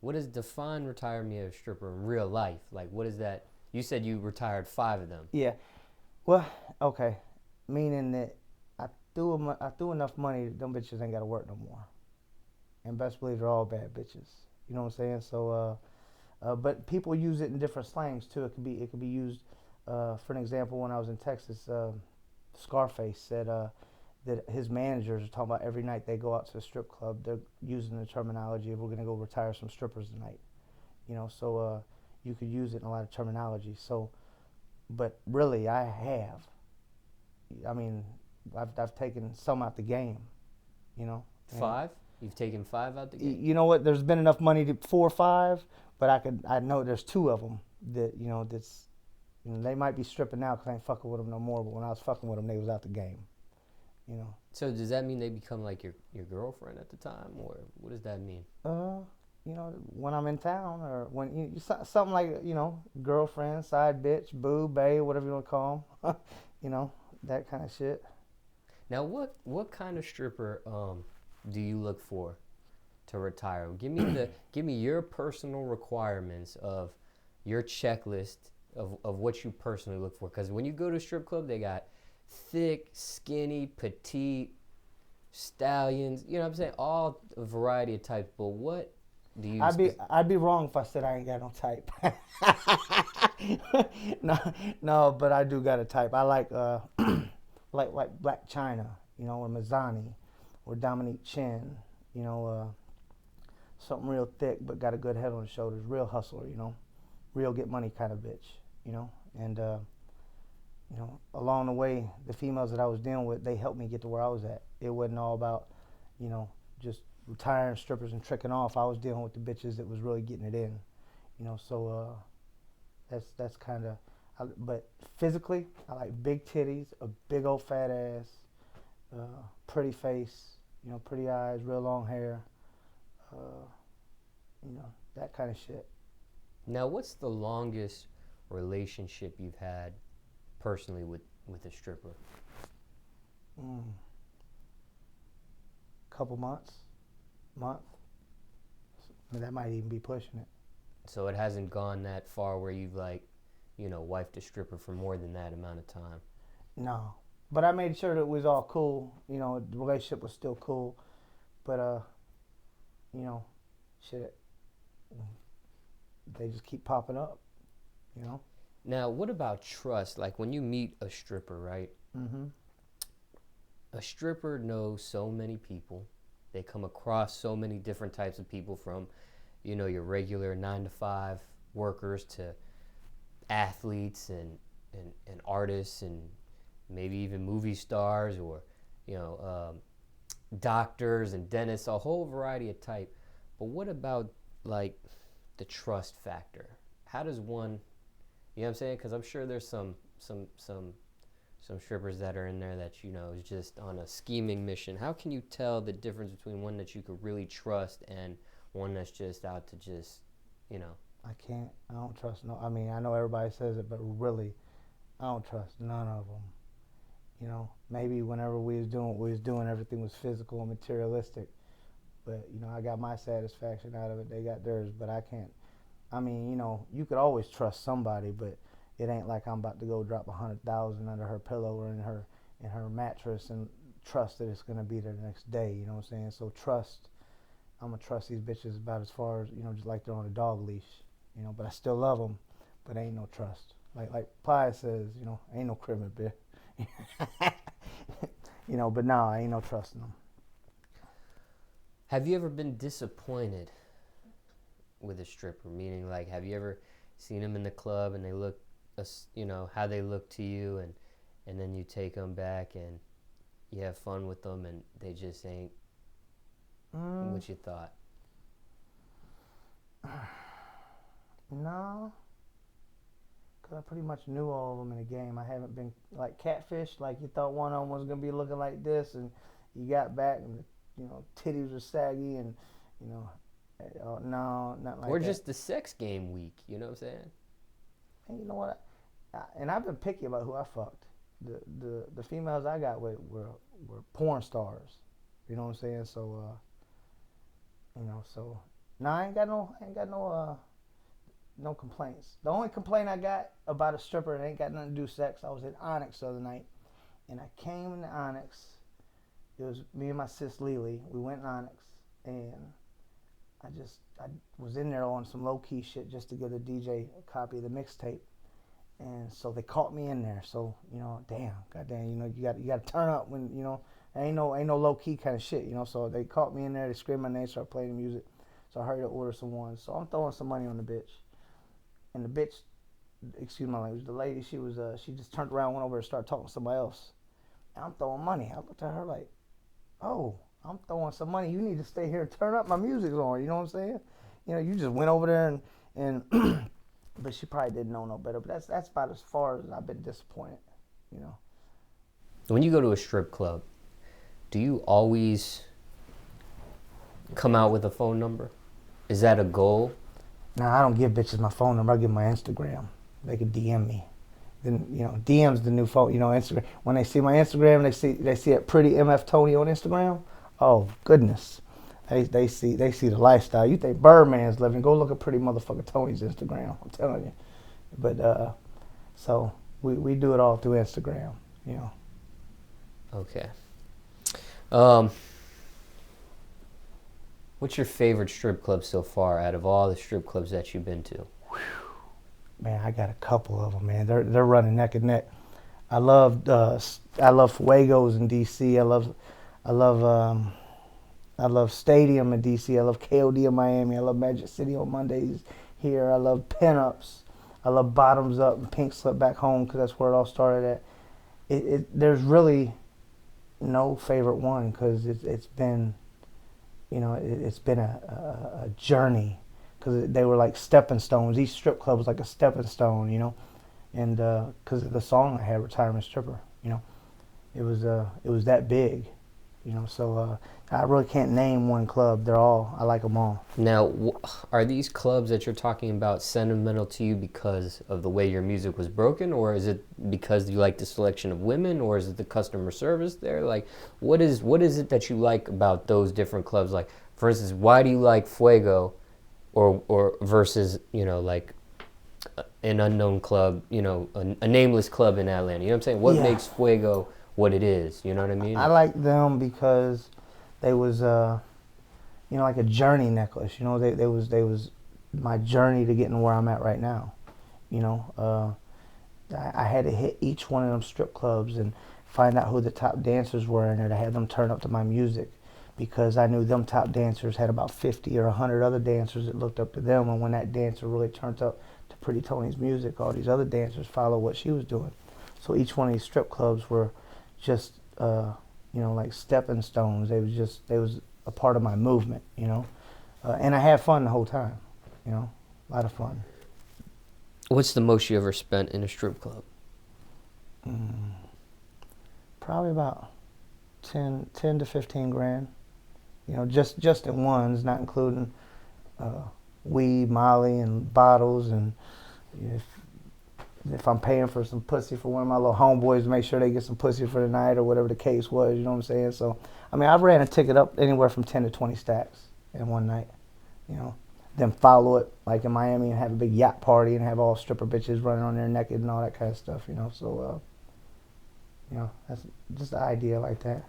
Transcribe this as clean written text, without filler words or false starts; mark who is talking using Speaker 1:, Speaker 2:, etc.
Speaker 1: What does define retire me as a stripper in real life? Like, what is that? You said you retired 5 of them.
Speaker 2: Yeah. Well, okay. Meaning that I threw enough money that them bitches ain't got to work no more. And best believe they're all bad bitches. You know what I'm saying? So, but people use it in different slangs too. It could be used. For an example, when I was in Texas, Scarface said that his managers are talking about every night they go out to a strip club, they're using the terminology of we're gonna go retire some strippers tonight. So you could use it in a lot of terminology. So, but really, I have. I mean, I've taken some out the game. You know. And
Speaker 1: 5? You've taken 5 out the game?
Speaker 2: you know what? There's been enough money to 4 or 5, but I know there's 2 of them that that's. They might be stripping now because I ain't fucking with them no more. But when I was fucking with them, they was out the game.
Speaker 1: So does that mean they become like your girlfriend at the time, or what does that mean?
Speaker 2: When I'm in town or when something like girlfriend, side bitch, boo, bae, whatever you want to call them. That kind of shit.
Speaker 1: Now, what kind of stripper do you look for to retire? Give me your personal requirements of your checklist of what you personally look for. Because when you go to a strip club, they got thick, skinny, petite, stallions. You know what I'm saying? All a variety of types. But what do you?
Speaker 2: I'd be wrong if I said I ain't got no type. No, but I do got a type. I like like Black China, or Mazzani, or Dominique Chin, something real thick but got a good head on his shoulders, real hustler, real get money kind of bitch, and along the way, the females that I was dealing with, they helped me get to where I was at. It wasn't all about, just retiring strippers and tricking off. I was dealing with the bitches that was really getting it in, so that's kind of, but physically, I like big titties, a big old fat ass, pretty face, pretty eyes, real long hair, that kind of shit.
Speaker 1: Now, what's the longest relationship you've had personally with a stripper?
Speaker 2: Couple month. I mean, that might even be pushing it.
Speaker 1: So it hasn't gone that far where you've wifed a stripper for more than that amount of time.
Speaker 2: No, but I made sure that it was all cool. The relationship was still cool, but shit, they just keep popping up.
Speaker 1: Now, what about trust? Like when you meet a stripper, right?
Speaker 2: Mm-hmm.
Speaker 1: A stripper knows so many people. They come across so many different types of people, from, your regular 9-to-5 workers to athletes and artists and maybe even movie stars, or, doctors and dentists, a whole variety of type. But what about like the trust factor? How does one, you know what I'm saying? Because I'm sure there's some strippers that are in there that is just on a scheming mission. How can you tell the difference between one that you could really trust and one that's just out to just,
Speaker 2: I can't. I don't trust no. I mean, I know everybody says it, but really, I don't trust none of them. Maybe whenever we was doing what we was doing, everything was physical and materialistic. But I got my satisfaction out of it. They got theirs, but I can't. I mean, you could always trust somebody, but it ain't like I'm about to go drop 100,000 under her pillow or in her mattress and trust that it's gonna be there the next day. You know what I'm saying? So trust. I'm gonna trust these bitches about as far as just like they're on a dog leash. But I still love them, but ain't no trust. Like Pi says, ain't no crib in bed. But no, I ain't no trusting them.
Speaker 1: Have you ever been disappointed with a stripper? Meaning, like, have you ever seen them in the club and they look, how they look to you, and then you take them back and you have fun with them and they just ain't what you thought?
Speaker 2: No, because I pretty much knew all of them in the game. I haven't been like catfish, like you thought one of them was going to be looking like this, and you got back and, titties were saggy, and, no, not like that.
Speaker 1: Or just the sex game weak, you know what I'm saying?
Speaker 2: And you know what? And I've been picky about who I fucked. The females I got with were porn stars. You know what I'm saying? So, so Nah, I ain't got no complaints. The only complaint I got about a stripper, it ain't got nothing to do with sex. I was in Onyx the other night, and I came into Onyx. It was me and my sis Lily. We went in Onyx, and I was in there on some low key shit just to give the DJ a copy of the mixtape, and so they caught me in there. So goddamn, you got to turn up when ain't no low key kind of shit, So they caught me in there. They screamed my name, started playing the music. So I hurried to order some ones. So I'm throwing some money on the bitch, and the bitch, excuse my language, the lady, she just turned around, went over and started talking to somebody else. And I'm throwing money. I looked at her like, oh, I'm throwing some money. You need to stay here and turn up. My music's on. You know what I'm saying? You just went over there and but she probably didn't know no better. But that's about as far as I've been disappointed.
Speaker 1: When you go to a strip club, do you always come out with a phone number? Is that a goal?
Speaker 2: Nah, I don't give bitches my phone number. I give them my Instagram. They can DM me. Then DM's the new phone. Instagram. When they see my Instagram, they see it pretty MF Tony on Instagram. Oh goodness, they see the lifestyle. You think Birdman's living? Go look at pretty motherfucker Tony's Instagram. I'm telling you. But so we do it all through Instagram.
Speaker 1: Okay. What's your favorite strip club so far out of all the strip clubs that you've been to?
Speaker 2: Man, I got a couple of them, man. They're running neck and neck. I love Fuegos in DC. I love Stadium in DC. I love KOD in Miami. I love Magic City on Mondays here. I love Pinups. I love Bottoms Up and Pink Slip back home because that's where it all started at. There's really no favorite one because it's been it's been a journey because they were like stepping stones. Each strip club was like a stepping stone, and because of the song I had, Retirement Stripper, it was that big, So I really can't name one club. I like them all.
Speaker 1: Now, are these clubs that you're talking about sentimental to you because of the way your music was broken, or is it because you like the selection of women, or is it the customer service there? Like, what is it that you like about those different clubs? Like, for instance, why do you like Fuego, or versus like an unknown club, a nameless club in Atlanta? You know what I'm saying? What makes Fuego what it is? You know what I mean?
Speaker 2: I like them because they was like a journey necklace. They was my journey to getting where I'm at right now. I had to hit each one of them strip clubs and find out who the top dancers were in there to have them turn up to my music, because I knew them top dancers had about 50 or 100 other dancers that looked up to them, and when that dancer really turned up to Pretty Tony's music, all these other dancers followed what she was doing. So each one of these strip clubs were just like stepping stones. They was a part of my movement, and I had fun the whole time, a lot of fun.
Speaker 1: What's the most you ever spent in a strip club?
Speaker 2: Probably about 10 to 15 grand, just in ones, not including weed, Molly, and bottles, and if I'm paying for some pussy for one of my little homeboys to make sure they get some pussy for the night or whatever the case was, you know what I'm saying? So, I ran a ticket up anywhere from 10 to 20 stacks in one night, Then follow it, like in Miami, and have a big yacht party and have all stripper bitches running on there naked and all that kind of stuff, So, that's just the idea like that.